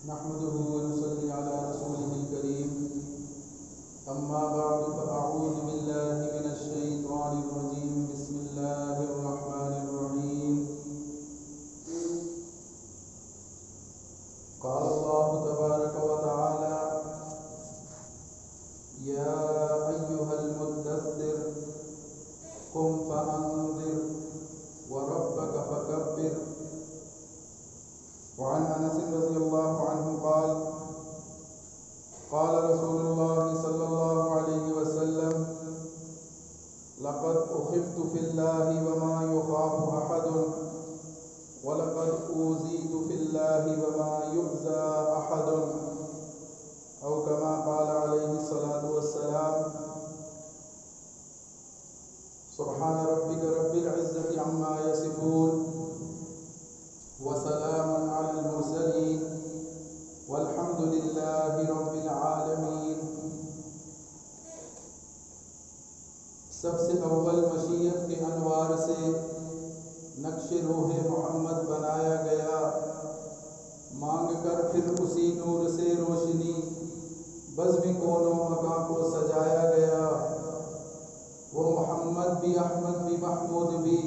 نحمده ونصلي على رسوله الكريم أما بعد فأعوذ بالله من الشيطان الرجيم بسم الله الرحمن الرحيم قال الله تبارك وتعالى يا أيها المدثر قم فأنذر وربك فكبر وعن أنس رضي الله عنه قال قال رسول الله صلى الله عليه وسلم لقد أخفت في الله وما يخاف أحد ولقد أوذيت في الله وما يؤذى أحد أو كما قال عليه الصلاة والسلام سبحان ربك رب العزة عما يصفون وسلام على المرسلين والحمد لله رب العالمين۔ سب سے اول مشیت کے انوار سے نقش روح محمد بنایا گیا، مانگ کر پھر اسی نور سے روشنی بزم کون و مکان کو سجایا گیا۔ وہ محمد بھی احمد بھی محمود بھی،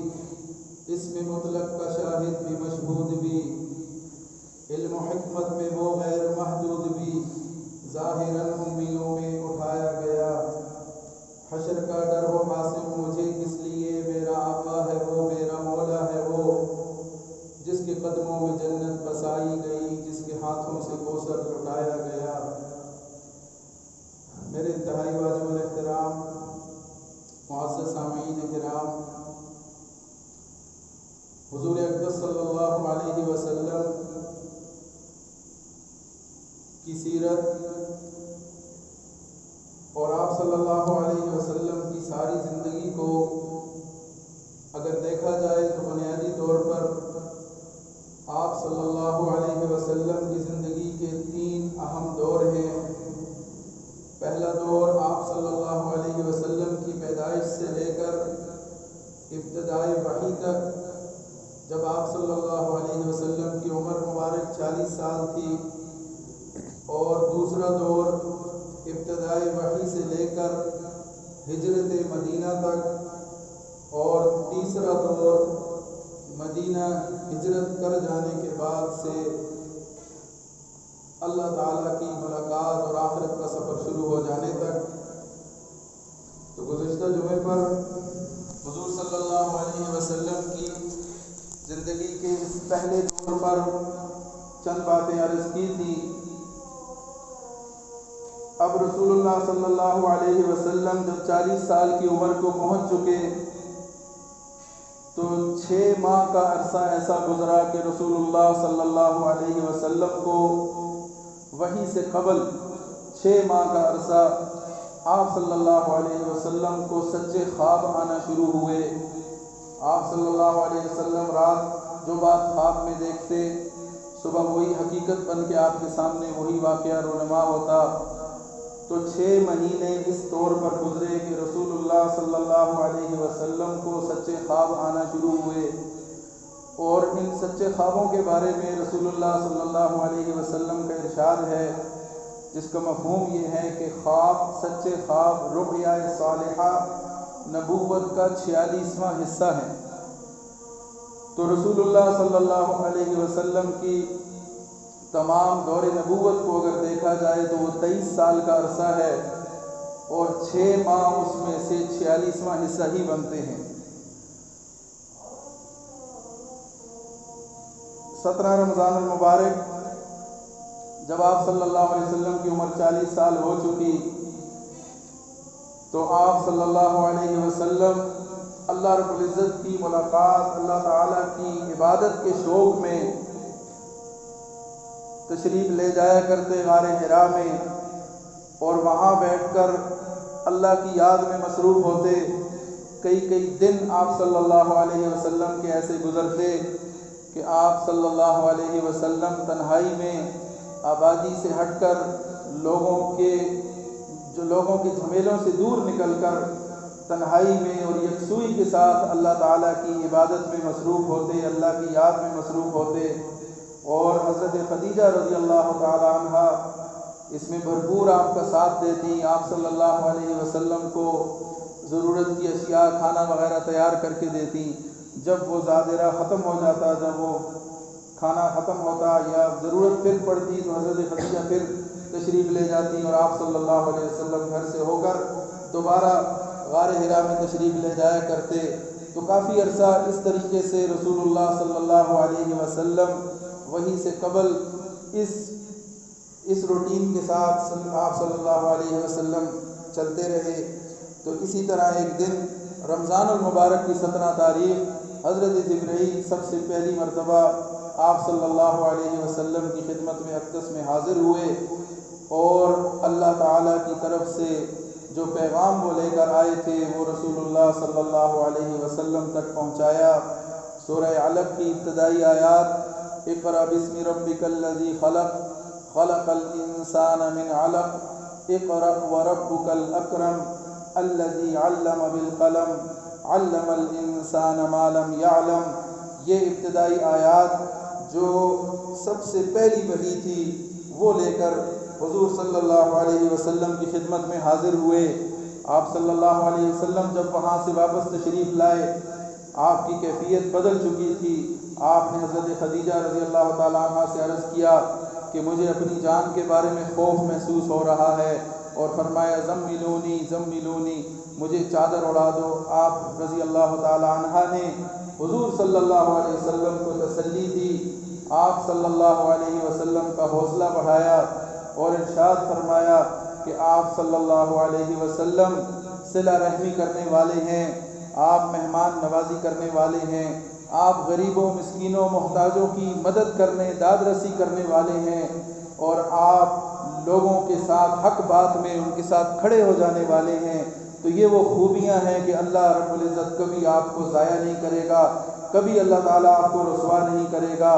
اسم مطلق کا شاہد بھی مشہود بھی، علم و حکمت میں وہ غیر محدود بھی، ظاہراً امیوں میں اٹھایا گیا۔ حشر کا ڈر ہو قاسم مجھے کس لیے، میرا آقا ہے وہ میرا مولا ہے وہ، جس کے قدموں میں جنت بسائی گئی، جس کے ہاتھوں سے کوثر لٹایا گیا۔ میرے انتہائی واجب الاحترام معزز سامعین کرام، حضور اقدس صلی اللہ علیہ وسلم کی سیرت اور آپ صلی اللہ علیہ وسلم کی ساری زندگی کو اگر دیکھا جائے تو بنیادی طور پر آپ صلی اللہ علیہ وسلم کی زندگی کے تین اہم دور ہیں۔ پہلا دور آپ صلی اللہ علیہ وسلم کی پیدائش سے لے کر ابتدائی وحی تک، جب آپ صلی اللہ علیہ وسلم کی عمر مبارک 40 سال تھی، اور دوسرا دور ابتدائی وحی سے لے کر ہجرت مدینہ تک، اور تیسرا دور مدینہ ہجرت کر جانے کے بعد سے اللہ تعالیٰ کی ملاقات اور آخرت کا سفر شروع ہو جانے تک۔ تو گزشتہ جمعے پر حضور صلی اللہ علیہ وسلم کی زندگی کے اس پہلے دور پر چند باتیں عرض کی تھی۔ اب رسول اللہ صلی اللہ علیہ وسلم جب 40 سال کی عمر کو پہنچ چکے تو 6 ماہ کا عرصہ ایسا گزرا کہ رسول اللہ صلی اللہ علیہ وسلم کو وحی سے قبل 6 ماہ کا عرصہ آپ صلی اللہ علیہ وسلم کو سچے خواب آنا شروع ہوئے۔ آپ صلی اللہ علیہ وسلم رات جو بات خواب میں دیکھتے، صبح وہی حقیقت بن کے آپ کے سامنے وہی واقعہ رونما ہوتا۔ تو 6 مہینے اس طور پر گزرے کہ رسول اللہ صلی اللہ علیہ وسلم کو سچے خواب آنا شروع ہوئے، اور ان سچے خوابوں کے بارے میں رسول اللہ صلی اللہ علیہ وسلم کا ارشاد ہے، جس کا مفہوم یہ ہے کہ خواب، سچے خواب، رؤیا صالحہ نبوت کا 46واں حصہ ہے۔ تو رسول اللہ صلی اللہ علیہ وسلم کی تمام دور نبوت کو اگر دیکھا جائے تو وہ 23 سال کا عرصہ ہے، اور 6 ماہ اس میں سے 46واں حصہ ہی بنتے ہیں۔ 17 رمضان المبارک جب آپ صلی اللہ علیہ وسلم کی عمر 40 سال ہو چکی تو آپ صلی اللہ علیہ وسلم اللہ رب العزت کی ملاقات، اللہ تعالیٰ کی عبادت کے شوق میں تشریف لے جایا کرتے غار حرا میں، اور وہاں بیٹھ کر اللہ کی یاد میں مصروف ہوتے۔ کئی دن آپ صلی اللہ علیہ وسلم کے ایسے گزرتے کہ آپ صلی اللہ علیہ وسلم تنہائی میں آبادی سے ہٹ کر لوگوں کے جھمیلوں سے دور نکل کر تنہائی میں اور یکسوئی کے ساتھ اللہ تعالیٰ کی عبادت میں مصروف ہوتے، اللہ کی یاد میں مصروف ہوتے۔ اور حضرت خدیجہ رضی اللہ تعالی عنہ اس میں بھرپور آپ کا ساتھ دیتی، آپ صلی اللہ علیہ وسلم کو ضرورت کی اشیاء کھانا وغیرہ تیار کر کے دیتی۔ جب وہ زادرہ ختم ہو جاتا، جب وہ کھانا ختم ہوتا یا ضرورت پھر پڑتی تو حضرت خدیجہ پھر تشریف لے جاتی اور آپ صلی اللہ علیہ وسلم گھر سے ہو کر دوبارہ غار حرا میں تشریف لے جایا کرتے۔ تو کافی عرصہ اس طریقے سے رسول اللہ صلی اللہ علیہ وسلم وحی سے قبل اس روٹین کے ساتھ آپ صلی اللہ علیہ وسلم چلتے رہے۔ تو اسی طرح ایک دن رمضان المبارک کی 17 تاریخ حضرت جبرائیل سب سے پہلی مرتبہ آپ صلی اللہ علیہ وسلم کی خدمت میں اقدس میں حاضر ہوئے اور اللہ تعالیٰ کی طرف سے جو پیغام وہ لے کر آئے تھے وہ رسول اللہ صلی اللہ علیہ وسلم تک پہنچایا۔ سورہ علق کی ابتدائی آیات، اقرأ بسم ربک الذی خلق خلق الانسان من علق اقرأ وربک الاکرم الذی علم بالقلم علم الانسان ما لم یعلم، یہ ابتدائی آیات جو سب سے پہلی وحی تھی وہ لے کر حضور صلی اللہ علیہ وسلم کی خدمت میں حاضر ہوئے۔ آپ صلی اللہ علیہ وسلم جب وہاں سے واپس تشریف لائے، آپ کی کیفیت بدل چکی تھی۔ آپ نے حضرت خدیجہ رضی اللہ تعالیٰ عنہ سے عرض کیا کہ مجھے اپنی جان کے بارے میں خوف محسوس ہو رہا ہے، اور فرمایا زملونی زملونی، مجھے چادر اڑا دو۔ آپ رضی اللہ تعالیٰ عنہ نے حضور صلی اللہ علیہ وسلم کو تسلی دی، آپ صلی اللہ علیہ وسلم کا حوصلہ بڑھایا اور ارشاد فرمایا کہ آپ صلی اللہ علیہ وسلم صلہ رحمی کرنے والے ہیں، آپ مہمان نوازی کرنے والے ہیں، آپ غریبوں مسکینوں محتاجوں کی مدد کرنے داد رسی کرنے والے ہیں، اور آپ لوگوں کے ساتھ حق بات میں ان کے ساتھ کھڑے ہو جانے والے ہیں۔ تو یہ وہ خوبیاں ہیں کہ اللہ رب العزت کبھی آپ کو ضائع نہیں کرے گا، کبھی اللہ تعالیٰ آپ کو رسوا نہیں کرے گا۔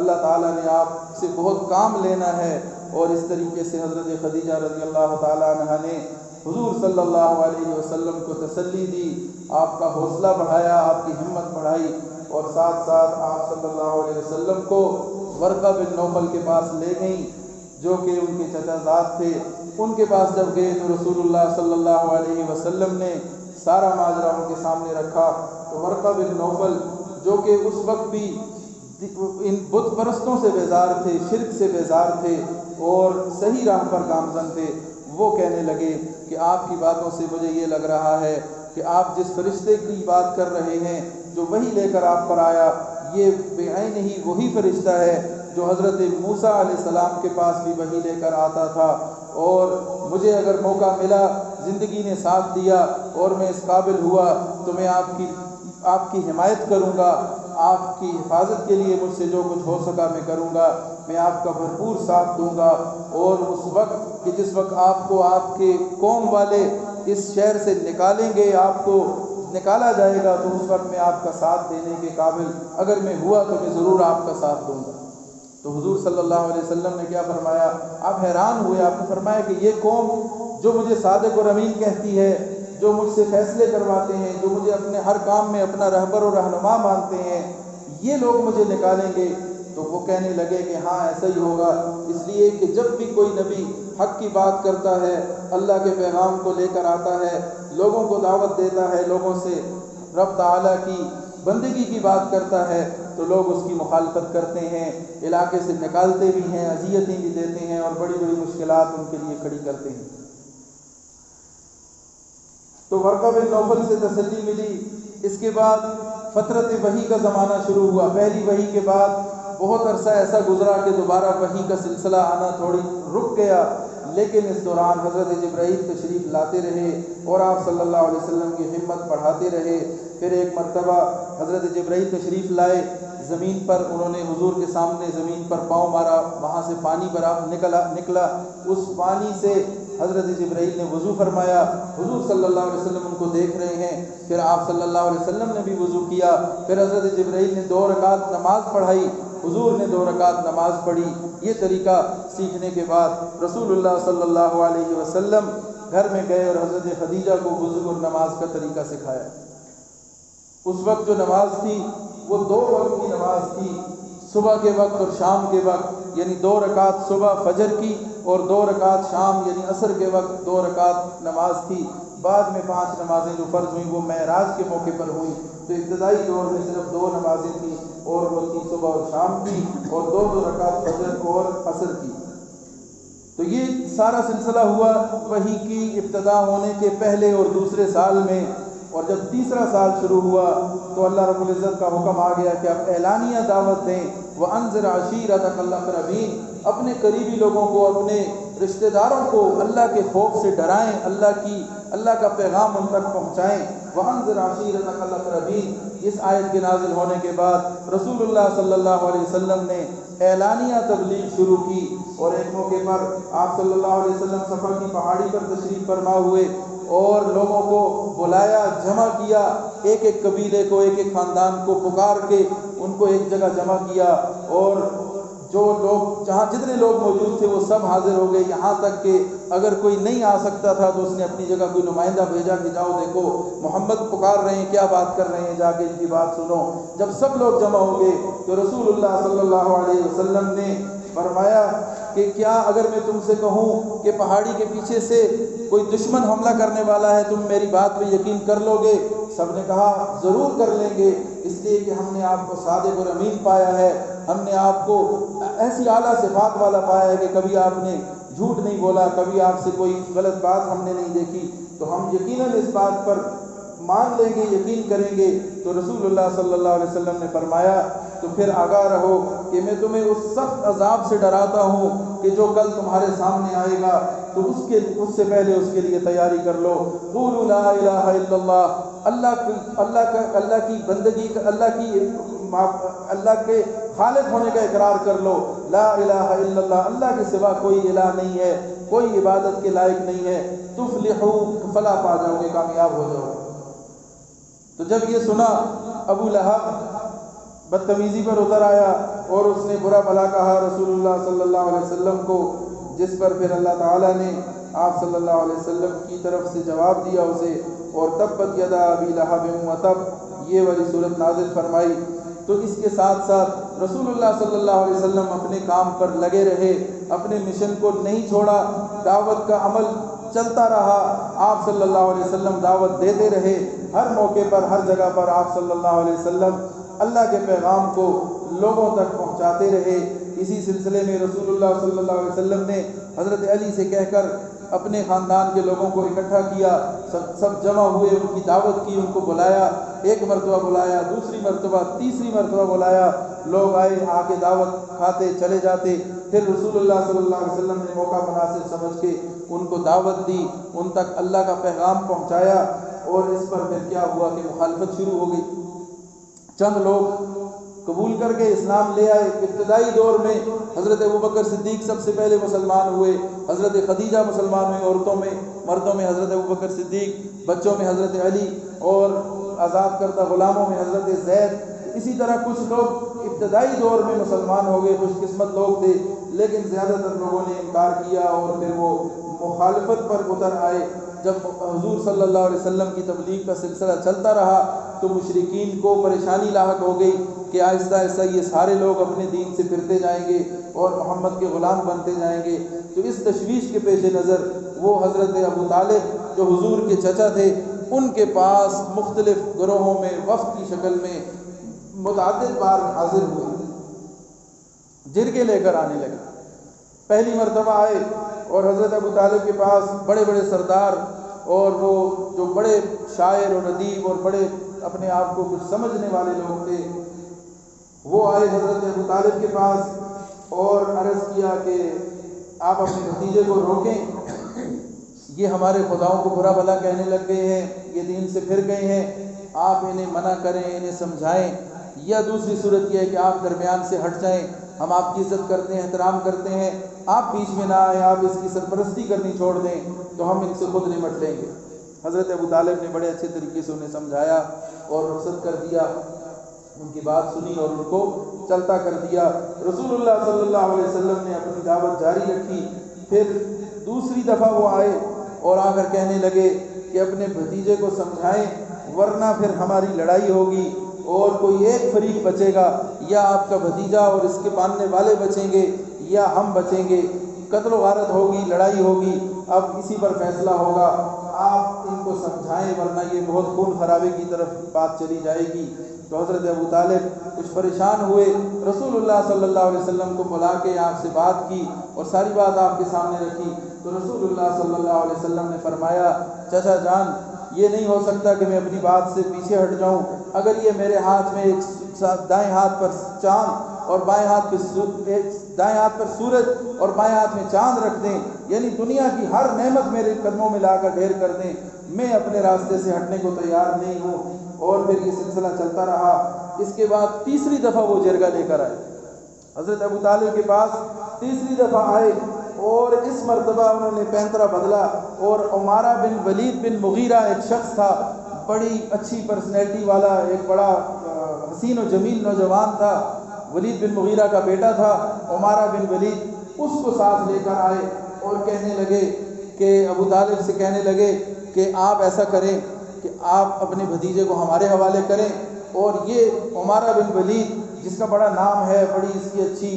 اللہ تعالیٰ نے آپ سے بہت کام لینا ہے۔ اور اس طریقے سے حضرت خدیجہ رضی اللہ تعالیٰ عنہ نے حضور صلی اللہ علیہ وسلم کو تسلی دی، آپ کا حوصلہ بڑھایا، آپ کی ہمت بڑھائی، اور ساتھ ساتھ آپ صلی اللہ علیہ وسلم کو ورقہ بن نوفل کے پاس لے گئیں جو کہ ان کے چچا زاد تھے۔ ان کے پاس جب گئے تو رسول اللہ صلی اللہ علیہ وسلم نے سارا ماجرا ان کے سامنے رکھا۔ تو ورقہ بن نوفل جو کہ اس وقت بھی ان بت پرستوں سے بیزار تھے، شرک سے بیزار تھے اور صحیح راہ پر گامزن تھے، وہ کہنے لگے کہ آپ کی باتوں سے مجھے یہ لگ رہا ہے کہ آپ جس فرشتے کی بات کر رہے ہیں جو وحی لے کر آپ پر آیا، یہ بعین ہی وہی فرشتہ ہے جو حضرت موسیٰ علیہ السلام کے پاس بھی وحی لے کر آتا تھا، اور مجھے اگر موقع ملا، زندگی نے ساتھ دیا اور میں اس قابل ہوا تو میں آپ کی حمایت کروں گا، آپ کی حفاظت کے لیے مجھ سے جو کچھ ہو سکا میں کروں گا، میں آپ کا بھرپور ساتھ دوں گا۔ اور اس وقت کہ جس وقت آپ کو آپ کے قوم والے اس شہر سے نکالیں گے، آپ کو نکالا جائے گا، تو اس وقت میں آپ کا ساتھ دینے کے قابل اگر میں ہوا تو میں ضرور آپ کا ساتھ دوں گا۔ تو حضور صلی اللہ علیہ وسلم نے کیا فرمایا؟ آپ حیران ہوئے۔ آپ نے فرمایا کہ یہ قوم جو مجھے صادق اور امین کہتی ہے، جو مجھ سے فیصلے کرواتے ہیں، جو مجھے اپنے ہر کام میں اپنا رہبر و رہنما مانتے ہیں، یہ لوگ مجھے نکالیں گے؟ تو وہ کہنے لگے کہ ہاں ایسا ہی ہوگا، اس لیے کہ جب بھی کوئی نبی حق کی بات کرتا ہے، اللہ کے پیغام کو لے کر آتا ہے، لوگوں کو دعوت دیتا ہے، لوگوں سے رب تعالیٰ کی بندگی کی بات کرتا ہے، تو لوگ اس کی مخالفت کرتے ہیں، علاقے سے نکالتے بھی ہیں، اذیتیں بھی دیتے ہیں، اور بڑی بڑی مشکلات ان کے لیے کھڑی کرتے ہیں۔ تو ورقہ بن نوفل سے تسلی ملی۔ اس کے بعد فترت وحی کا زمانہ شروع ہوا۔ پہلی وحی کے بعد بہت عرصہ ایسا گزرا کہ دوبارہ وحی کا سلسلہ آنا تھوڑی رک گیا، لیکن اس دوران حضرت جبرائیل تشریف لاتے رہے اور آپ صلی اللہ علیہ وسلم کی ہمت بڑھاتے رہے۔ پھر ایک مرتبہ حضرت جبرائیل تشریف لائے زمین پر، انہوں نے حضور کے سامنے زمین پر پاؤں مارا، وہاں سے پانی نکلا۔ اس پانی سے حضرت جبرائیل نے وضو فرمایا، حضور صلی اللہ علیہ وسلم ان کو دیکھ رہے ہیں، پھر آپ صلی اللہ علیہ وسلم نے بھی وضو کیا، پھر حضرت جبرائیل نے 2 رکعت نماز پڑھائی، حضور نے 2 رکعت نماز پڑھی۔ یہ طریقہ سیکھنے کے بعد رسول اللہ صلی اللہ علیہ وسلم گھر میں گئے اور حضرت خدیجہ کو وضو اور نماز کا طریقہ سکھایا۔ اس وقت جو نماز تھی وہ 2 وقت کی نماز تھی، صبح کے وقت اور شام کے وقت، یعنی 2 رکعت صبح فجر کی اور 2 رکعت شام یعنی عصر کے وقت 2 رکعت نماز تھی۔ بعد میں 5 نمازیں جو فرض ہوئیں وہ معراج کے موقع پر ہوئیں، تو ابتدائی دور میں صرف 2 نمازیں تھیں اور وہ تھی صبح اور شام کی، اور 2 رکعت فجر اور عصر کی۔ تو یہ سارا سلسلہ ہوا وحی کی ابتدا ہونے کے پہلے اور دوسرے سال میں، اور جب تیسرا سال شروع ہوا تو اللہ رب العزت کا حکم آ گیا کہ اب اعلانیہ دعوت دیں، وَأَنذِرْ عَشِيرَتَكَ الْأَقْرَبِينَ، اپنے قریبی لوگوں کو، اپنے رشتہ داروں کو اللہ کے خوف سے ڈرائیں، اللہ کا پیغام ان تک پہنچائیں۔ وَأَنذِرْ عَشِيرَتَكَ الْأَقْرَبِينَ، اس آیت کے نازل ہونے کے بعد رسول اللہ صلی اللہ علیہ وسلم نے اعلانیہ تبلیغ شروع کی، اور ایک موقع پر آپ صلی اللہ علیہ وسلم صفا کی پہاڑی پر تشریف فرما ہوئے اور لوگوں کو بلایا، جمع کیا، ایک ایک قبیلے کو، ایک ایک خاندان کو پکار کے ان کو ایک جگہ جمع کیا، اور جو لوگ جہاں جتنے لوگ موجود تھے وہ سب حاضر ہو گئے، یہاں تک کہ اگر کوئی نہیں آ سکتا تھا تو اس نے اپنی جگہ کوئی نمائندہ بھیجا کہ جاؤ دیکھو محمد پکار رہے ہیں، کیا بات کر رہے ہیں، جا کے ان کی بات سنو۔ جب سب لوگ جمع ہو گئے تو رسول اللہ صلی اللہ علیہ وسلم نے فرمایا کہ کیا اگر میں تم سے کہوں کہ پہاڑی کے پیچھے سے کوئی دشمن حملہ کرنے والا ہے تم میری بات پہ یقین کر لو گے؟ سب نے کہا ضرور کر لیں گے، اس لیے کہ ہم نے آپ کو صادق اور امین پایا ہے، ہم نے آپ کو ایسی اعلیٰ صفات والا پایا ہے کہ کبھی آپ نے جھوٹ نہیں بولا، کبھی آپ سے کوئی غلط بات ہم نے نہیں دیکھی، تو ہم یقیناً اس بات پر مان لیں گے، یقین کریں گے۔ تو رسول اللہ صلی اللہ علیہ وسلم نے فرمایا تو پھر آگاہ رہو کہ میں تمہیں اس سخت عذاب سے ڈراتا ہوں کہ جو کل تمہارے سامنے آئے گا، تو اس سے پہلے اس کے لیے تیاری کر لو۔ قولوا لا الہ الا اللہ، اللہ کی بندگی، اللہ کے خالق ہونے کا اقرار کر لو، لا الہ الا اللہ، اللہ کے سوا کوئی الہ نہیں ہے، کوئی عبادت کے لائق نہیں ہے، تفلحوا، فلاح پا جاؤ گے، کامیاب ہو جاؤ گے۔ تو جب یہ سنا ابو لہب بدتمیزی پر اتر آیا اور اس نے برا بھلا کہا رسول اللہ صلی اللہ علیہ وسلم کو، جس پر پھر اللہ تعالیٰ نے آپ صلی اللہ علیہ وسلم کی طرف سے جواب دیا اسے، اور تبت یدا ابی لہب وتب، یہ والی صورت نازل فرمائی۔ تو اس کے ساتھ ساتھ رسول اللہ صلی اللہ علیہ وسلم اپنے کام پر لگے رہے، اپنے مشن کو نہیں چھوڑا، دعوت کا عمل چلتا رہا، آپ صلی اللہ علیہ وسلم دعوت دیتے رہے، ہر موقع پر، ہر جگہ پر آپ صلی اللہ علیہ وسلم اللہ کے پیغام کو لوگوں تک پہنچاتے رہے۔ اسی سلسلے میں رسول اللہ صلی اللہ علیہ وسلم نے حضرت علی سے کہہ کر اپنے خاندان کے لوگوں کو اکٹھا کیا، سب جمع ہوئے، ان کی دعوت کی، ان کو بلایا، ایک مرتبہ بلایا، دوسری مرتبہ، تیسری مرتبہ بلایا، لوگ آئے، آ کے دعوت کھاتے چلے جاتے۔ پھر رسول اللہ صلی اللہ علیہ وسلم نے موقع مناسب سمجھ کے ان کو دعوت دی، ان تک اللہ کا پیغام پہنچایا، اور اس پر پھر کیا ہوا کہ مخالفت شروع ہو گئی۔ چند لوگ قبول کر کے اسلام لے آئے۔ ابتدائی دور میں حضرت ابوبکر صدیق سب سے پہلے مسلمان ہوئے، حضرت خدیجہ مسلمان ہوئے، عورتوں میں، مردوں میں حضرت ابوبکر صدیق، بچوں میں حضرت علی، اور آزاد کردہ غلاموں میں حضرت زید۔ اسی طرح کچھ لوگ ابتدائی دور میں مسلمان ہو گئے، خوش قسمت لوگ تھے، لیکن زیادہ تر لوگوں نے انکار کیا اور پھر وہ مخالفت پر اتر آئے۔ جب حضور صلی اللہ علیہ وسلم کی تبلیغ کا سلسلہ چلتا رہا تو مشرکین کو پریشانی لاحق ہو گئی کہ آہستہ آہستہ یہ سارے لوگ اپنے دین سے پھرتے جائیں گے اور محمد کے غلام بنتے جائیں گے۔ تو اس تشویش کے پیش نظر وہ حضرت ابو طالب جو حضور کے چچا تھے، ان کے پاس مختلف گروہوں میں وفد کی شکل میں متعدد بار حاضر ہوئے، جرگے لے کر آنے لگے۔ پہلی مرتبہ آئے اور حضرت ابو طالب کے پاس بڑے بڑے سردار اور وہ جو بڑے شاعر اور ادیب اور بڑے اپنے آپ کو کچھ سمجھنے والے لوگ تھے، وہ آئے حضرت ابو طالب کے پاس اور عرض کیا کہ آپ اپنے بھتیجے کو روکیں، یہ ہمارے خداؤں کو برا بھلا کہنے لگ گئے ہیں، یہ دین سے پھر گئے ہیں، آپ انہیں منع کریں، انہیں سمجھائیں، یا دوسری صورت یہ ہے کہ آپ درمیان سے ہٹ جائیں، ہم آپ کی عزت کرتے ہیں، احترام کرتے ہیں، آپ بیچ میں نہ آئیں، آپ اس کی سرپرستی کرنی چھوڑ دیں تو ہم ان سے خود نمٹ لیں گے۔ حضرت ابو طالب نے بڑے اچھے طریقے سے انہیں سمجھایا اور رخصت کر دیا، ان کی بات سنی اور ان کو چلتا کر دیا۔ رسول اللہ صلی اللہ علیہ وسلم نے اپنی دعوت جاری رکھی۔ پھر دوسری دفعہ وہ آئے اور آ کر کہنے لگے کہ اپنے بھتیجے کو سمجھائیں ورنہ پھر ہماری لڑائی ہوگی، اور کوئی ایک فریق بچے گا، یا آپ کا بھتیجا اور اس کے ماننے والے بچیں گے یا ہم بچیں گے، قتل و غارت ہوگی، لڑائی ہوگی، اب اسی پر فیصلہ ہوگا، آپ ان کو سمجھائیں ورنہ یہ بہت خون خرابے کی طرف بات چلی جائے گی۔ تو حضرت ابو طالب کچھ پریشان ہوئے، رسول اللہ صلی اللہ علیہ وسلم کو بلا کے آپ سے بات کی اور ساری بات آپ کے سامنے رکھی۔ تو رسول اللہ صلی اللہ علیہ وسلم نے فرمایا، چچا جان یہ نہیں ہو سکتا کہ میں اپنی بات سے پیچھے ہٹ جاؤں، اگر یہ میرے ہاتھ میں دائیں ہاتھ پر چاند اور بائیں ہاتھ پہ دائیں ہاتھ پر سورج اور بائیں ہاتھ میں چاند رکھ دیں، یعنی دنیا کی ہر نعمت میرے قدموں میں لا کر ڈھیر کر دیں، میں اپنے راستے سے ہٹنے کو تیار نہیں ہوں۔ اور پھر یہ سلسلہ چلتا رہا۔ اس کے بعد تیسری دفعہ وہ جرگہ لے کر آئے، حضرت ابو طالب کے پاس تیسری دفعہ آئے، اور اس مرتبہ انہوں نے پینترا بدلا، اور عمارہ بن ولید بن مغیرہ ایک شخص تھا، بڑی اچھی پرسنالٹی والا، ایک بڑا حسین و جمیل نوجوان تھا، ولید بن مغیرہ کا بیٹا تھا عمارہ بن ولید، اس کو ساتھ لے کر آئے اور کہنے لگے کہ ابو طالب سے کہنے لگے کہ آپ ایسا کریں کہ آپ اپنے بھتیجے کو ہمارے حوالے کریں، اور یہ عمارہ بن ولید جس کا بڑا نام ہے، بڑی اس کی اچھی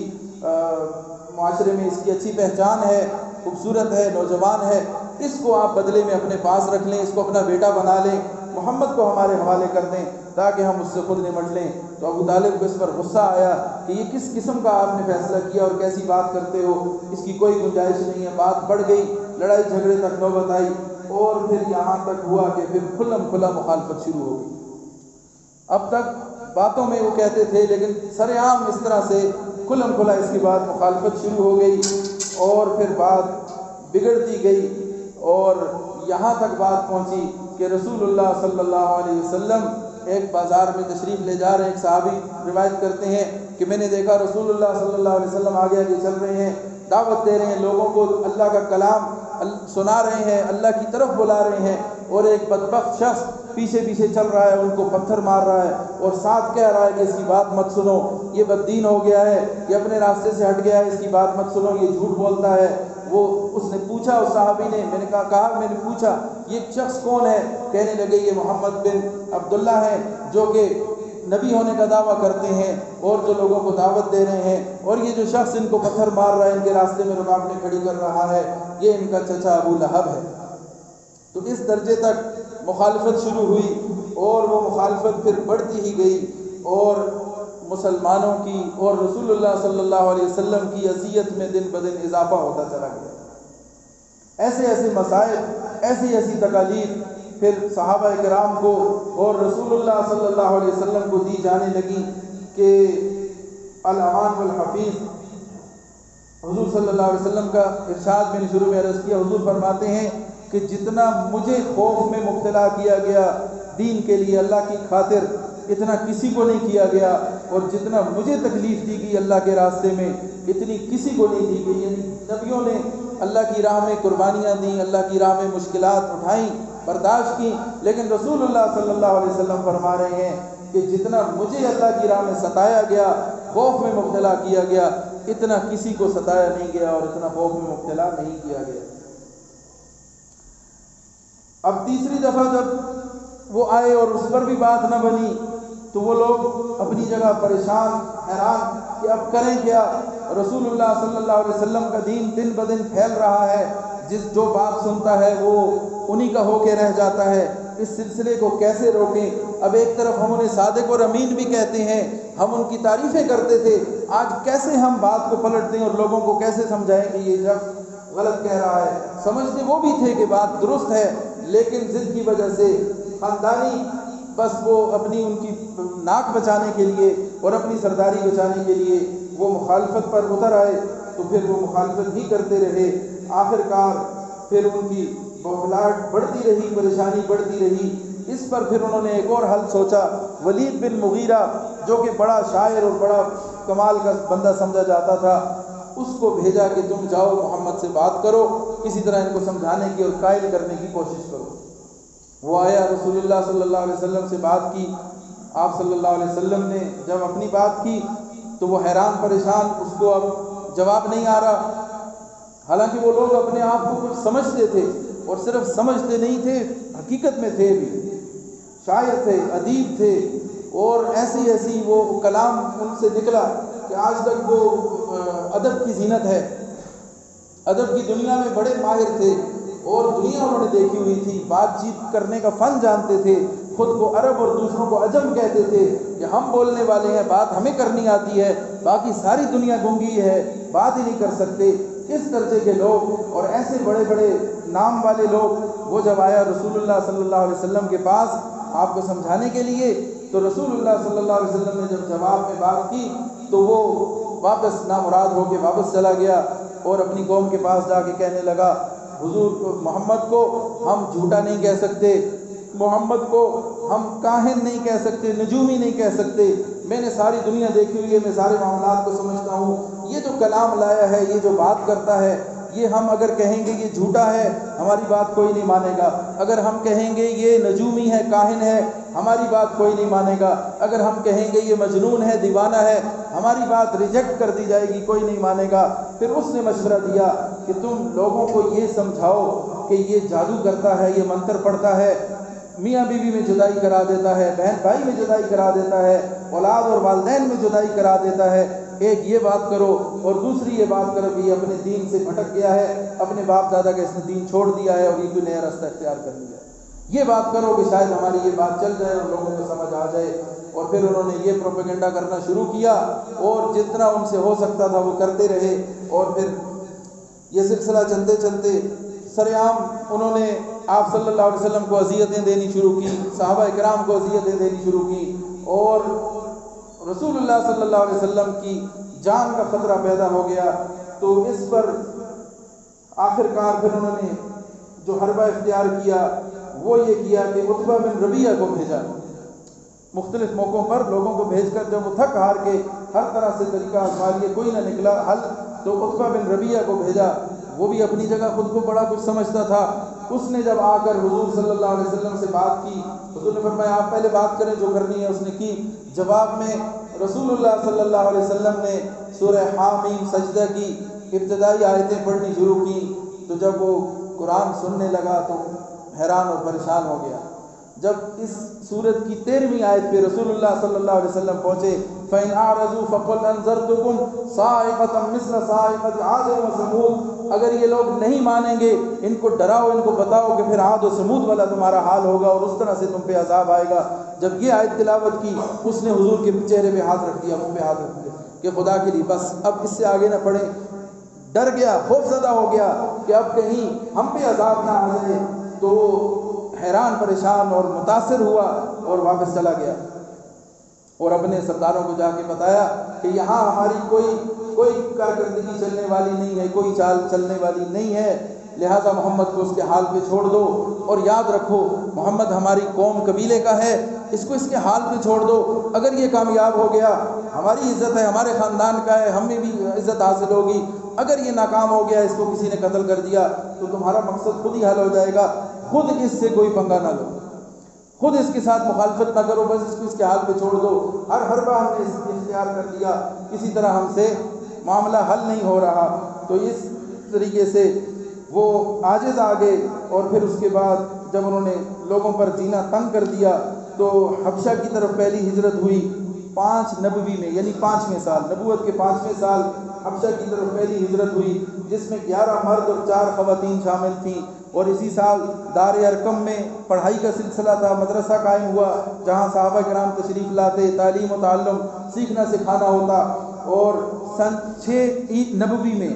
معاشرے میں اس کی اچھی پہچان ہے، خوبصورت ہے، نوجوان ہے، اس کو آپ بدلے میں اپنے پاس رکھ لیں، اس کو اپنا بیٹا بنا لیں، محمد کو ہمارے حوالے کر دیں تاکہ ہم اس سے خود نمٹ لیں۔ تو ابو طالب کو اس پر غصہ آیا کہ یہ کس قسم کا آپ نے فیصلہ کیا اور کیسی بات کرتے ہو، اس کی کوئی گنجائش نہیں ہے۔ بات بڑھ گئی، لڑائی جھگڑے تک نوبت آئی، اور پھر یہاں تک ہوا کہ پھر کھلم کھلا مخالفت شروع ہو گئی۔ اب تک باتوں میں وہ کہتے تھے، لیکن سر عام اس طرح سے کھلم کھلا اس کے بعد مخالفت شروع ہو گئی، اور پھر بات بگڑتی گئی، اور یہاں تک بات پہنچی کہ رسول اللہ صلی اللہ علیہ وسلم ایک بازار میں تشریف لے جا رہے ہیں۔ ایک صحابی روایت کرتے ہیں کہ میں نے دیکھا رسول اللہ صلی اللہ علیہ وسلم آگے آگے چل رہے ہیں، دعوت دے رہے ہیں، لوگوں کو اللہ کا کلام سنا رہے ہیں، اللہ کی طرف بلا رہے ہیں، اور ایک بدبخت شخص پیچھے پیچھے چل رہا ہے، ان کو پتھر مار رہا ہے اور ساتھ کہہ رہا ہے کہ اس کی بات مت سنو، یہ بددین ہو گیا ہے، یہ اپنے راستے سے ہٹ گیا ہے، اس کی بات مت سنو، یہ جھوٹ بولتا ہے۔ وہ اس نے پوچھا، اس صحابی نے، میں نے پوچھا یہ شخص کون ہے؟ کہنے لگے یہ محمد بن عبداللہ ہیں، جو کہ نبی ہونے کا دعویٰ کرتے ہیں اور جو لوگوں کو دعوت دے رہے ہیں، اور یہ جو شخص ان کو پتھر مار رہا ہے، ان کے راستے میں رکاوٹیں کھڑی کر رہا ہے، یہ ان کا چچا ابو لہب ہے۔ تو اس درجے تک مخالفت شروع ہوئی، اور وہ مخالفت پھر بڑھتی ہی گئی، اور مسلمانوں کی اور رسول اللہ صلی اللہ علیہ وسلم کی اذیت میں دن بدن اضافہ ہوتا چلا گیا۔ ایسے ایسے مسائل، ایسی ایسی تکالیف پھر صحابہ کرام کو اور رسول اللہ صلی اللہ علیہ وسلم کو دی جانے لگی کہ الامان والحفیظ، حضور صلی اللہ علیہ وسلم کا ارشاد میں نے شروع میں عرض کیا، حضور فرماتے ہیں کہ جتنا مجھے خوف میں مبتلا کیا گیا دین کے لیے اللہ کی خاطر، اتنا کسی کو نہیں کیا گیا، اور جتنا مجھے تکلیف دی گئی اللہ کے راستے میں، اتنی کسی کو نہیں دی گئی۔ یعنی نبیوں نے اللہ کی راہ میں قربانیاں دیں، اللہ کی راہ میں مشکلات اٹھائیں، برداشت کی، لیکن رسول اللہ صلی اللہ علیہ وسلم فرما رہے ہیں کہ جتنا مجھے اللہ کی راہ میں ستایا گیا، خوف میں مبتلا کیا گیا، اتنا کسی کو ستایا نہیں گیا اور اتنا خوف میں مبتلا نہیں کیا گیا۔ اب تیسری دفعہ جب وہ آئے اور اس پر بھی بات نہ بنی، تو وہ لوگ اپنی جگہ پریشان، حیران کہ اب کریں کیا۔ رسول اللہ صلی اللہ علیہ وسلم کا دین دن بدن پھیل رہا ہے، جو بات سنتا ہے وہ انہی کا ہو کے رہ جاتا ہے، اس سلسلے کو کیسے روکیں۔ اب ایک طرف ہم انہیں صادق اور امین بھی کہتے ہیں، ہم ان کی تعریفیں کرتے تھے، آج کیسے ہم بات کو پلٹ دیں اور لوگوں کو کیسے سمجھائیں کہ یہ شخص غلط کہہ رہا ہے۔ سمجھتے وہ بھی تھے کہ بات درست ہے، لیکن ضد کی وجہ سے خاندانی، بس وہ اپنی ان کی ناک بچانے کے لیے اور اپنی سرداری بچانے کے لیے وہ مخالفت پر اتر آئے، تو پھر وہ مخالفت ہی کرتے رہے۔ آخر کار پھر ان کی بوکھلاہٹ بڑھتی رہی، پریشانی بڑھتی رہی۔ اس پر پھر انہوں نے ایک اور حل سوچا۔ ولید بن مغیرہ جو کہ بڑا شاعر اور بڑا کمال کا بندہ سمجھا جاتا تھا، اس کو بھیجا کہ تم جاؤ محمد سے بات کرو، کسی طرح ان کو سمجھانے کی اور قائل کرنے کی کوشش کرو۔ وہ آیا، رسول اللہ صلی اللہ علیہ وسلم سے بات کی۔ آپ صلی اللہ علیہ وسلم نے جب اپنی بات کی تو وہ حیران پریشان، اس کو اب جواب نہیں آ رہا، حالانکہ وہ لوگ اپنے آپ کو کچھ سمجھتے تھے، اور صرف سمجھتے نہیں تھے، حقیقت میں تھے بھی، شاعر تھے، ادیب تھے، اور ایسی ایسی وہ کلام ان سے نکلا کہ آج تک وہ ادب کی زینت ہے، ادب کی دنیا میں بڑے ماہر تھے اور دنیا انہوں نے دیکھی ہوئی تھی، بات چیت کرنے کا فن جانتے تھے، خود کو عرب اور دوسروں کو عجم کہتے تھے کہ ہم بولنے والے ہیں، بات ہمیں کرنی آتی ہے، باقی ساری دنیا گونگی ہے، بات ہی نہیں کر سکتے۔ اس درجے کے لوگ اور ایسے بڑے بڑے نام والے لوگ، وہ جب آیا رسول اللہ صلی اللہ علیہ وسلم کے پاس آپ کو سمجھانے کے لیے، تو رسول اللہ صلی اللہ علیہ وسلم نے جب جواب میں بات کی تو وہ واپس نامراد ہو کے واپس چلا گیا اور اپنی قوم کے پاس جا کے کہنے لگا، حضور محمد کو ہم جھوٹا نہیں کہہ سکتے، محمد کو ہم کاہن نہیں کہہ سکتے، نجومی نہیں کہہ سکتے، میں نے ساری دنیا دیکھی ہوئی ہے، میں سارے معاملات کو سمجھتا ہوں، یہ جو کلام لایا ہے، یہ جو بات کرتا ہے، یہ ہم اگر کہیں گے یہ جھوٹا ہے، ہماری بات کوئی نہیں مانے گا، اگر ہم کہیں گے یہ نجومی ہے، کاہن ہے، ہماری بات کوئی نہیں مانے گا، اگر ہم کہیں گے یہ مجنون ہے، دیوانہ ہے، ہماری بات ریجیکٹ کر دی جائے گی، کوئی نہیں مانے گا۔ پھر اس نے مشورہ دیا کہ تم لوگوں کو یہ سمجھاؤ کہ یہ جادو کرتا ہے، یہ منتر پڑھتا ہے، میاں بیوی میں جدائی کرا دیتا ہے، بہن بھائی میں جدائی کرا دیتا ہے، اولاد اور والدین میں جدائی کرا دیتا ہے۔ ایک یہ بات کرو اور دوسری یہ بات کرو کہ یہ اپنے دین سے بھٹک گیا ہے، اپنے باپ دادا کا اس نے دین چھوڑ دیا ہے اور یہ کوئی نیا راستہ اختیار کر لیا ہے۔ یہ بات کرو کہ شاید ہماری یہ بات چل جائے اور لوگوں کو سمجھ آ جائے۔ اور پھر انہوں نے یہ پروپیگنڈا کرنا شروع کیا اور جتنا ان سے ہو سکتا تھا وہ کرتے رہے، اور پھر یہ سلسلہ چلتے چلتے سرعام انہوں نے آپ صلی اللہ علیہ وسلم کو اذیتیں دینی شروع کی، صحابہ کرام کو اذیتیں دینی شروع کی، اور رسول اللہ صلی اللہ علیہ وسلم کی جان کا خطرہ پیدا ہو گیا۔ تو اس پر آخر کار پھر انہوں نے جو حربہ اختیار کیا وہ یہ کیا کہ عتبہ بن ربیعہ کو بھیجا، مختلف موقعوں پر لوگوں کو بھیج کر جب وہ تھک ہار کے ہر طرح سے طریقہ آزما لیے، کوئی نہ نکلا حل، تو عتبہ بن ربیعہ کو بھیجا۔ وہ بھی اپنی جگہ خود کو بڑا کچھ سمجھتا تھا۔ اس نے جب آ کر حضور صلی اللہ علیہ وسلم سے بات کی، حضور نے فرمایا آپ پہلے بات کریں جو کرنی ہے۔ اس نے کی، جواب میں رسول اللہ صلی اللہ علیہ وسلم نے سورہ حامیم سجدہ کی ابتدائی آیتیں پڑھنی شروع کی۔ تو جب وہ قرآن سننے لگا تو حیران اور پریشان ہو گیا۔ جب اس سورت کی 13ویں آیت پہ رسول اللہ صلی اللہ علیہ وسلم پہنچے، فَإِنْ أَعْرَضُوا فَقُلْ أَنذَرْتُكُمْ صَاعِقَةً مِثْلَ صَاعِقَةِ عَادٍ وَثَمُودَ، اگر یہ لوگ نہیں مانیں گے ان کو ڈراؤ، ان کو بتاؤ کہ پھر عاد و سمود والا تمہارا حال ہوگا اور اس طرح سے تم پہ عذاب آئے گا۔ جب یہ آیت تلاوت کی، اس نے حضور کے چہرے پہ ہاتھ رکھ دیا، منہ پہ ہاتھ رکھ دیا کہ خدا کے لیے بس اب اس سے آگے نہ پڑھیں۔ ڈر گیا، خوف زدہ ہو گیا کہ اب کہیں ہم پہ عذاب نہ آ جائے۔ تو حیران پریشان اور متاثر ہوا اور واپس چلا گیا اور اپنے سرداروں کو جا کے بتایا کہ یہاں ہماری کوئی کارکردگی چلنے والی نہیں ہے، کوئی چال چلنے والی نہیں ہے، لہذا محمد کو اس کے حال پہ چھوڑ دو، اور یاد رکھو محمد ہماری قوم قبیلے کا ہے، اس کو اس کے حال پہ چھوڑ دو، اگر یہ کامیاب ہو گیا ہماری عزت ہے، ہمارے خاندان کا ہے، ہمیں بھی عزت حاصل ہوگی، اگر یہ ناکام ہو گیا، اس کو کسی نے قتل کر دیا تو تمہارا مقصد خود ہی حل ہو جائے گا، خود اس سے کوئی پنگا نہ لو، خود اس کے ساتھ مخالفت نہ کرو، بس اس کو اس کے حال پہ چھوڑ دو۔ ہر حربہ ہم نے اس کو اختیار کر لیا، کسی طرح ہم سے معاملہ حل نہیں ہو رہا۔ تو اس طریقے سے وہ عاجز آ گئے، اور پھر اس کے بعد جب انہوں نے لوگوں پر جینا تنگ کر دیا تو حبشہ کی طرف پہلی ہجرت ہوئی 5 نبوی میں، یعنی 5ویں سال، نبوت کے 5ویں سال حبشہ کی طرف پہلی ہجرت ہوئی، جس میں 11 مرد اور 4 خواتین شامل تھیں۔ اور اسی سال دار ارقم میں پڑھائی کا سلسلہ تھا، مدرسہ قائم ہوا جہاں صحابہ کرام تشریف لاتے، تعلیم و تعلم سیکھنا سکھانا ہوتا۔ اور سن 6 نبوی میں،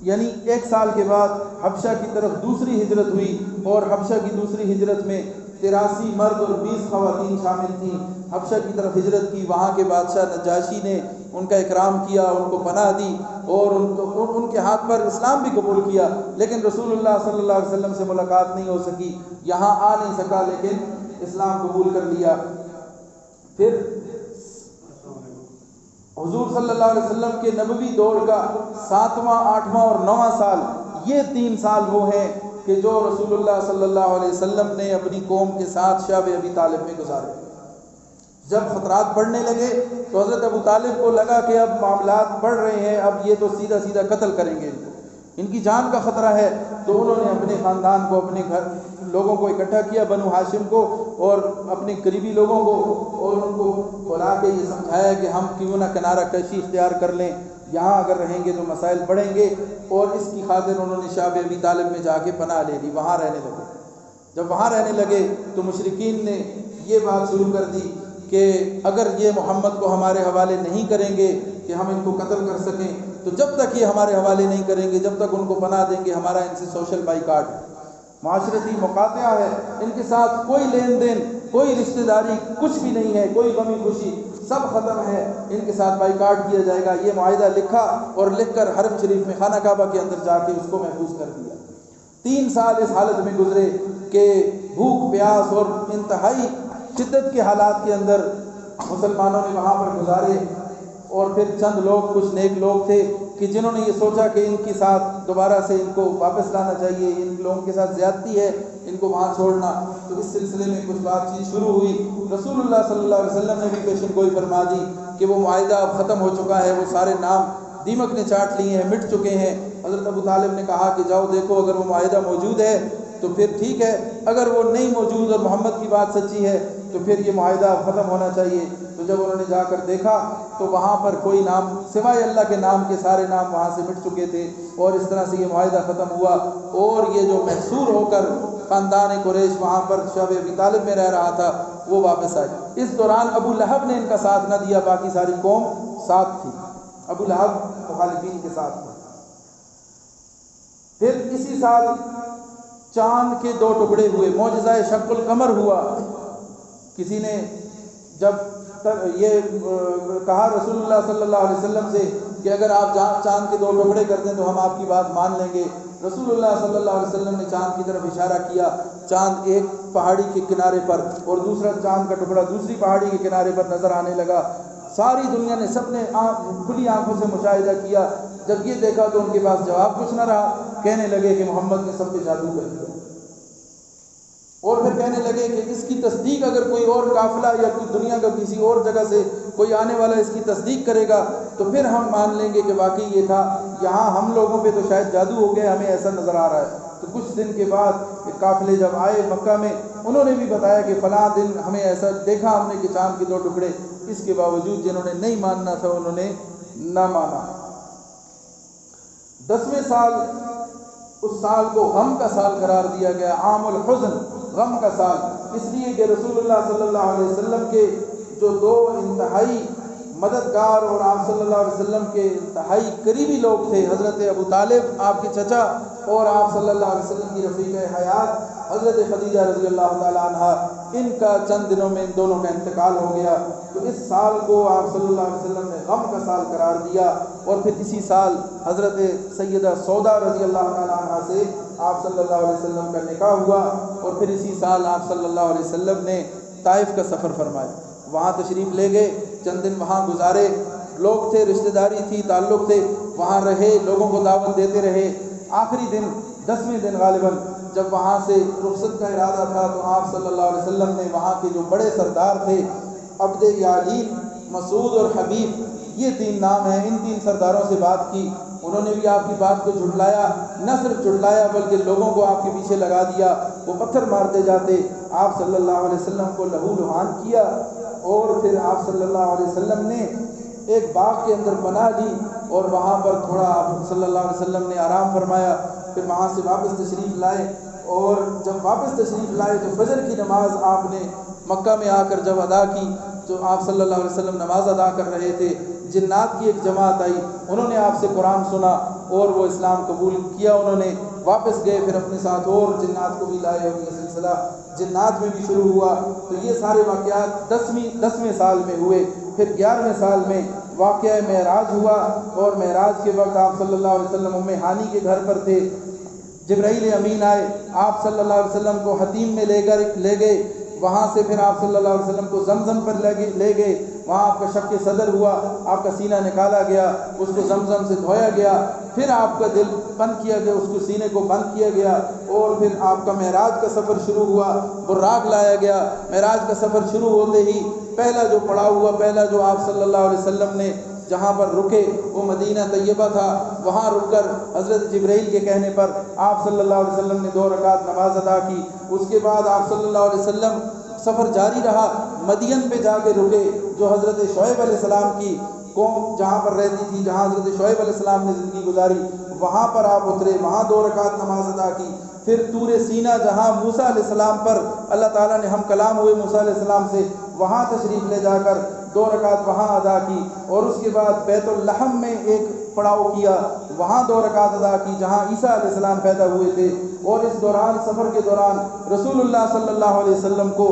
یعنی 1 سال کے بعد حبشہ کی طرف دوسری ہجرت ہوئی، اور حبشہ کی دوسری ہجرت میں 83 مرد اور 20 خواتین شامل تھیں۔ حبشہ کی طرف ہجرت کی، وہاں کے بادشاہ نجاشی نے ان کا اکرام کیا، ان کو پناہ دی اور ان کے ہاتھ پر اسلام بھی قبول کیا، لیکن رسول اللہ صلی اللہ علیہ وسلم سے ملاقات نہیں ہو سکی، یہاں آ نہیں سکا، لیکن اسلام قبول کر لیا۔ پھر حضور صلی اللہ علیہ وسلم کے نبوی دور کا 7واں، 8واں اور 9واں سال، یہ 3 سال وہ ہیں کہ جو رسول اللہ صلی اللہ علیہ وسلم نے اپنی قوم کے ساتھ شعب ابی طالب میں گزارے۔ جب خطرات بڑھنے لگے تو حضرت ابو طالب کو لگا کہ اب معاملات بڑھ رہے ہیں، اب یہ تو سیدھا قتل کریں گے ان کی جان کا خطرہ ہے، تو انہوں نے اپنے خاندان کو، اپنے گھر لوگوں کو اکٹھا کیا، بنو ہاشم کو اور اپنے قریبی لوگوں کو، اور ان کو بلا کے یہ سمجھایا کہ ہم کیوں نہ کنارہ کشی اختیار کر لیں، یہاں اگر رہیں گے تو مسائل بڑھیں گے، اور اس کی خاطر انہوں نے شعب ابی طالب میں جا کے پناہ لے لی، وہاں رہنے لگے۔ جب وہاں رہنے لگے تو مشرکین نے یہ بات شروع کر دی کہ اگر یہ محمد کو ہمارے حوالے نہیں کریں گے کہ ہم ان کو قتل کر سکیں، تو جب تک یہ ہمارے حوالے نہیں کریں گے، جب تک ان کو پناہ دیں گے، ہمارا ان سے سوشل بائیکاٹ ہے، معاشرتی مقاطعہ ہے، ان کے ساتھ کوئی لین دین، کوئی رشتہ داری، کچھ بھی نہیں ہے، کوئی غمی خوشی، سب ختم ہے، ان کے ساتھ بائیکاٹ کیا جائے گا۔ یہ معاہدہ لکھا اور لکھ کر حرم شریف میں خانہ کعبہ کے اندر جا کے اس کو محفوظ کر دیا۔ 3 سال اس حالت میں گزرے کہ بھوک پیاس اور انتہائی شدت کے حالات کے اندر مسلمانوں نے وہاں پر گزارے، اور پھر چند لوگ، کچھ نیک لوگ تھے کہ جنہوں نے یہ سوچا کہ ان کے ساتھ دوبارہ سے ان کو واپس لانا چاہیے، ان لوگوں کے ساتھ زیادتی ہے ان کو وہاں چھوڑنا، تو اس سلسلے میں کچھ بات چیت شروع ہوئی۔ رسول اللہ صلی اللہ علیہ وسلم نے بھی پیشن گوئی فرما دی کہ وہ معاہدہ اب ختم ہو چکا ہے، وہ سارے نام دیمک نے چاٹ لیے ہیں، مٹ چکے ہیں۔ حضرت ابو طالب نے کہا کہ جاؤ دیکھو، اگر وہ معاہدہ موجود ہے تو پھر ٹھیک ہے، اگر وہ نہیں موجود اور محمد کی بات سچی ہے تو پھر یہ معاہدہ ختم ہونا چاہیے۔ تو جب انہوں نے جا کر دیکھا تو وہاں پر کوئی نام سوائے اللہ کے نام کے سارے نام وہاں سے مٹ چکے تھے، اور اس طرح سے یہ معاہدہ ختم ہوا، اور یہ جو محصور ہو کر خاندان قریش وہاں پر شعب ابی طالب میں رہ رہا تھا وہ واپس آئے۔ اس دوران ابو لہب نے ان کا ساتھ نہ دیا، باقی ساری قوم ساتھ تھی، ابو لہب مخالفین کے ساتھ تھا۔ پھر اسی سال چاند کے 2 ٹکڑے ہوئے، معجزہ شق القمر ہوا۔ کسی نے جب یہ کہا رسول اللہ صلی اللہ علیہ وسلم سے کہ اگر آپ چاند کے 2 ٹکڑے کر دیں تو ہم آپ کی بات مان لیں گے، رسول اللہ صلی اللہ علیہ وسلم نے چاند کی طرف اشارہ کیا، چاند ایک پہاڑی کے کنارے پر اور دوسرا چاند کا ٹکڑا دوسری پہاڑی کے کنارے پر نظر آنے لگا۔ ساری دنیا نے، سب نے کھلی آنکھوں سے مشاہدہ کیا۔ جب یہ دیکھا تو ان کے پاس جواب کچھ نہ رہا، کہنے لگے کہ محمد نے سب پہ جادو کر دیا، اور پھر کہنے لگے کہ اس کی تصدیق اگر کوئی اور قافلہ یا کوئی دنیا کا کسی اور جگہ سے کوئی آنے والا اس کی تصدیق کرے گا تو پھر ہم مان لیں گے کہ واقعی یہ تھا، یہاں ہم لوگوں پہ تو شاید جادو ہو گیا، ہمیں ایسا نظر آ رہا ہے۔ تو کچھ دن کے بعد ایک قافلے جب آئے مکہ میں، انہوں نے بھی بتایا کہ فلاں دن ہمیں ایسا دیکھا ہم نے کہ چاند کے 2 ٹکڑے، اس کے باوجود جنہوں نے نہیں ماننا تھا انہوں نے نہ مانا۔ 10ویں سال، اس سال کو غم کا سال قرار دیا گیا، عام الحزن، غم کا سال، اس لیے کہ رسول اللہ صلی اللہ علیہ وسلم کے جو 2 انتہائی مددگار اور آپ صلی اللہ علیہ وسلم کے انتہائی قریبی لوگ تھے، حضرت ابو طالب آپ کے چچا، اور آپ صلی اللہ علیہ وسلم کی رفیقہ حیات حضرت خدیجہ رضی اللہ تعالی عنہ، ان کا چند دنوں میں ان دونوں کا انتقال ہو گیا۔ تو اس سال کو آپ صلی اللہ علیہ وسلم نے غم کا سال قرار دیا، اور پھر اسی سال حضرت سیدہ سودا رضی اللہ تعالی عنہ سے آپ صلی اللہ علیہ وسلم کا نکاح ہوا، اور پھر اسی سال آپ صلی اللہ علیہ وسلم نے طائف کا سفر فرمایا، وہاں تشریف لے گئے، چند دن وہاں گزارے، لوگ تھے، رشتہ داری تھی، تعلق تھے، وہاں رہے، لوگوں کو دعوت دیتے رہے۔ آخری دن 10ویں دن غالباً جب وہاں سے رخصت کا ارادہ تھا تو آپ صلی اللہ علیہ وسلم نے وہاں کے جو بڑے سردار تھے، عبد یالین، مسعود اور حبیب، یہ 3 نام ہیں، ان 3 سرداروں سے بات کی۔ انہوں نے بھی آپ کی بات کو جھٹلایا، نہ صرف جھٹلایا بلکہ لوگوں کو آپ کے پیچھے لگا دیا، وہ پتھر مارتے جاتے، آپ صلی اللہ علیہ وسلم کو لہو لہان کیا، اور پھر آپ صلی اللہ علیہ وسلم نے ایک باغ کے اندر پناہ لی، اور وہاں پر تھوڑا آپ صلی اللہ علیہ وسلم نے آرام فرمایا، پھر وہاں سے واپس تشریف لائے، اور جب واپس تشریف لائے تو فجر کی نماز آپ نے مکہ میں آ کر جب ادا کی، تو آپ صلی اللہ علیہ وسلم نماز ادا کر رہے تھے، جنات کی ایک جماعت آئی، انہوں نے آپ سے قرآن سنا اور وہ اسلام قبول کیا، انہوں نے واپس گئے، پھر اپنے ساتھ اور جنات کو بھی لائے، اور یہ سلسلہ جنات میں بھی شروع ہوا۔ تو یہ سارے واقعات 10ویں سال میں ہوئے۔ پھر 11ویں سال میں واقعہ معراج ہوا، اور معراج کے وقت آپ صلی اللہ علیہ وسلم ام ہانی کے گھر پر تھے، جبرائیل امین آئے، آپ صلی اللہ علیہ وسلم کو حتیم میں لے گئے، وہاں سے پھر آپ صلی اللہ علیہ وسلم کو زمزم پر لے گئے، وہاں آپ کا شق صدر ہوا، آپ کا سینہ نکالا گیا، اس کو زمزم سے دھویا گیا، پھر آپ کا دل بند کیا گیا، اس کو سینے کو بند کیا گیا، اور پھر آپ کا معراج کا سفر شروع ہوا، براق لایا گیا۔ معراج کا سفر شروع ہوتے ہی پہلا جو پڑاؤ ہوا، پہلا جو آپ صلی اللہ علیہ وسلم نے جہاں پر رکے وہ مدینہ طیبہ تھا، وہاں رک کر حضرت جبرائیل کے کہنے پر آپ صلی اللہ علیہ وسلم نے 2 رکعت نماز ادا کی۔ اس کے بعد آپ صلی اللہ علیہ وسلم سفر جاری رہا، مدین پہ جا کے رکے جو حضرت شعیب علیہ السلام کی قوم جہاں پر رہتی تھی، جہاں حضرت شعیب علیہ السلام نے زندگی گزاری، وہاں پر آپ اترے، وہاں 2 رکعت نماز ادا کی۔ پھر طور سینہ جہاں موسیٰ علیہ السلام پر اللہ تعالیٰ نے ہم کلام ہوئے موسیٰ علیہ السلام سے، وہاں تشریف لے جا کر 2 رکعت وہاں ادا کی، اور اس کے بعد بیت اللحم میں ایک پڑاؤ کیا، وہاں 2 رکعت ادا کی جہاں عیسیٰ علیہ السلام پیدا ہوئے تھے۔ اور اس دوران سفر کے دوران رسول اللہ صلی اللہ علیہ وسلم کو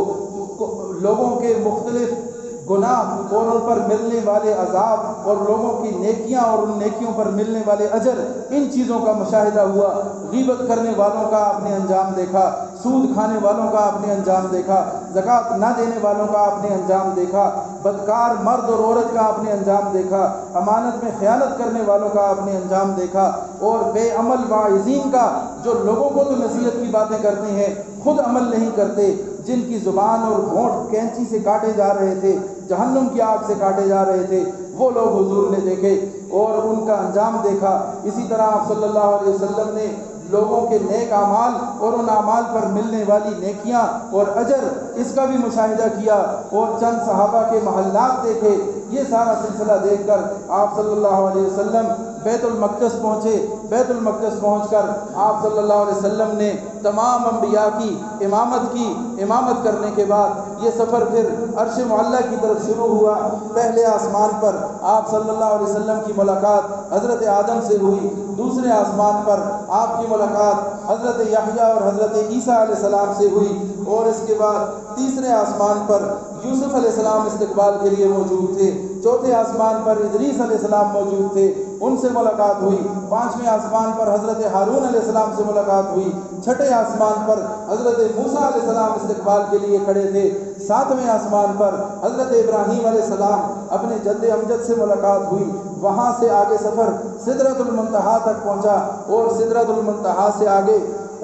لوگوں کے مختلف گناہ اور ان پر ملنے والے عذاب اور لوگوں کی نیکیاں اور ان نیکیوں پر ملنے والے اجر، ان چیزوں کا مشاہدہ ہوا۔ غیبت کرنے والوں کا آپ نے انجام دیکھا، سود کھانے والوں کا آپ نے انجام دیکھا، زکوٰۃ نہ دینے والوں کا آپ نے انجام دیکھا، بدکار مرد اور عورت کا آپ نے انجام دیکھا، امانت میں خیانت کرنے والوں کا آپ نے انجام دیکھا، اور بے عمل واعظین کا، جو لوگوں کو تو نصیحت کی باتیں کرتے ہیں خود عمل نہیں کرتے، جن کی زبان اور ہونٹ کینچی سے کاٹے جا رہے تھے، جہنم کی آگ سے کاٹے جا رہے تھے، وہ لوگ حضور نے دیکھے اور ان کا انجام دیکھا۔ اسی طرح آپ صلی اللہ علیہ وسلم نے لوگوں کے نیک اعمال اور ان اعمال پر ملنے والی نیکیاں اور اجر، اس کا بھی مشاہدہ کیا، اور چند صحابہ کے محلات دیکھے۔ یہ سارا سلسلہ دیکھ کر آپ صلی اللہ علیہ وسلم بیت المقدس پہنچے۔ بیت المقدس پہنچ کر آپ صلی اللہ علیہ وسلم نے تمام انبیاء کی امامت کرنے کے بعد یہ سفر پھر عرش معلیٰ کی طرف شروع ہوا۔ پہلے آسمان پر آپ صلی اللہ علیہ وسلم کی ملاقات حضرت آدم سے ہوئی، دوسرے آسمان پر آپ کی ملاقات حضرت یحییٰ اور حضرت عیسیٰ علیہ السلام سے ہوئی، اور اس کے بعد تیسرے آسمان پر یوسف علیہ السلام استقبال کے لیے موجود تھے، چوتھے آسمان پر ادریس علیہ السلام موجود تھے، ان سے ملاقات ہوئی، پانچویں آسمان پر حضرت ہارون علیہ السلام سے ملاقات ہوئی، چھٹے آسمان پر حضرت موسیٰ علیہ السلام استقبال کے لیے کھڑے تھے، ساتویں آسمان پر حضرت ابراہیم علیہ السلام اپنے جد امجد سے ملاقات ہوئی۔ وہاں سے آگے سفر سدرۃ المنتہا تک پہنچا، اور سدرۃ المنتہا سے آگے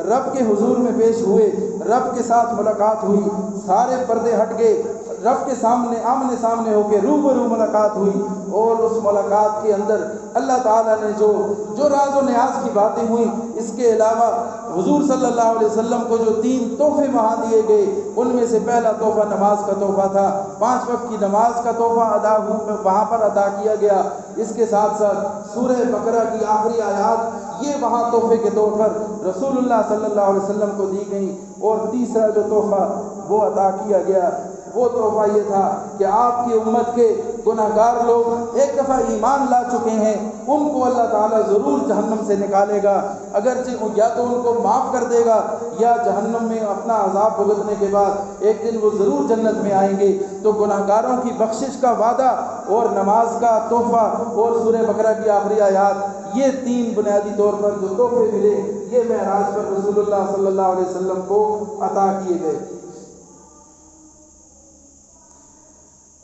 رب کے حضور میں پیش ہوئے، رب کے ساتھ ملاقات ہوئی، سارے پردے ہٹ گئے، رب کے سامنے آمنے سامنے ہو کے روبرو ملاقات ہوئی، اور اس ملاقات کے اندر اللہ تعالیٰ نے جو راز و نیاز کی باتیں ہوئیں، اس کے علاوہ حضور صلی اللہ علیہ وسلم کو جو 3 تحفے وہاں دیے گئے، ان میں سے پہلا تحفہ نماز کا تحفہ تھا، 5 وقت کی نماز کا تحفہ وہاں پر ادا کیا گیا۔ اس کے ساتھ ساتھ سورہ بقرہ کی آخری آیات یہ وہاں تحفے کے طور پر رسول اللہ صلی اللہ علیہ وسلم کو دی گئیں، اور تیسرا جو تحفہ وہ عطا کیا گیا وہ تحفہ یہ تھا کہ آپ کی امت کے گناہگار لوگ ایک دفعہ ایمان لا چکے ہیں، ان کو اللہ تعالیٰ ضرور جہنم سے نکالے گا، اگرچہ یا تو ان کو معاف کر دے گا یا جہنم میں اپنا عذاب بھگتنے کے بعد ایک دن وہ ضرور جنت میں آئیں گے۔ تو گناہگاروں کی بخشش کا وعدہ اور نماز کا تحفہ اور سورہ بقرہ کی آخری آیات، یہ 3 بنیادی طور پر جو تحفے ملے، یہ معراج پر رسول اللہ صلی اللہ علیہ وسلم کو عطا کیے گئے۔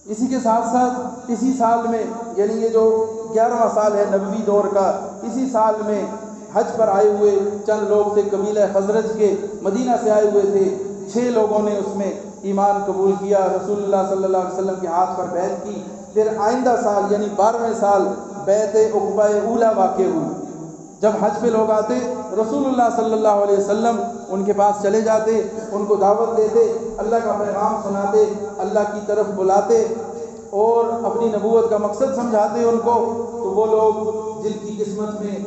اسی کے ساتھ ساتھ اسی سال میں، یعنی یہ جو 11واں سال ہے نبوی دور کا، اسی سال میں حج پر آئے ہوئے چند لوگ تھے، قبیلہ خزرج کے، مدینہ سے آئے ہوئے تھے، 6 لوگوں نے اس میں ایمان قبول کیا، رسول اللہ صلی اللہ علیہ وسلم کے ہاتھ پر بیعت کی۔ پھر آئندہ سال یعنی 12ویں سال بیعت عقبہ اولیٰ واقع ہوئی۔ جب حج پہ لوگ آتے، رسول اللہ صلی اللہ علیہ وسلم ان کے پاس چلے جاتے، ان کو دعوت دیتے، اللہ کا پیغام سناتے، اللہ کی طرف بلاتے اور اپنی نبوت کا مقصد سمجھاتے ان کو، تو وہ لوگ جن کی قسمت میں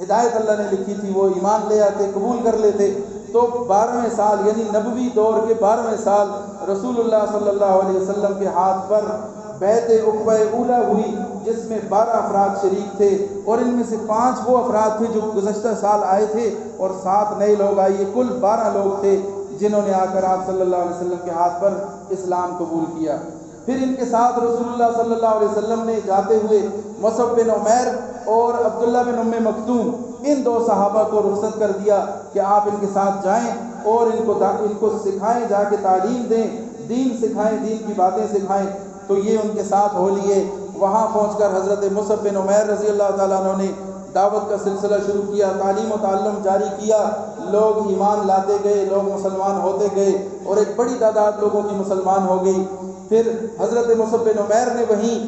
ہدایت اللہ نے لکھی تھی وہ ایمان لے آتے، قبول کر لیتے۔ تو 12ویں سال یعنی نبوی دور کے 12ویں سال رسول اللہ صلی اللہ علیہ وسلم کے ہاتھ پر بیعت عقبہ اولیٰ ہوئی، جس میں 12 افراد شریک تھے، اور ان میں سے 5 وہ افراد تھے جو گزشتہ سال آئے تھے، اور 7 نئے لوگ آئے، یہ کل 12 لوگ تھے جنہوں نے آ کر آپ صلی اللہ علیہ وسلم کے ہاتھ پر اسلام قبول کیا۔ پھر ان کے ساتھ رسول اللہ صلی اللہ علیہ وسلم نے جاتے ہوئے مصعب بن عمیر اور عبداللہ بن ام مکتوم، ان 2 صحابہ کو رخصت کر دیا کہ آپ ان کے ساتھ جائیں اور ان کو سکھائیں، جا کے تعلیم دیں، دین سکھائیں، دین کی باتیں سکھائیں۔ تو یہ ان کے ساتھ ہو لیے۔ وہاں پہنچ کر حضرت مصعب بن عمیر رضی اللہ تعالیٰ عنہ نے دعوت کا سلسلہ شروع کیا، تعلیم و تعلم جاری کیا، لوگ ایمان لاتے گئے، لوگ مسلمان ہوتے گئے، اور ایک بڑی تعداد لوگوں کی مسلمان ہو گئی۔ پھر حضرت مصعب بن عمیر نے وہیں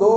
2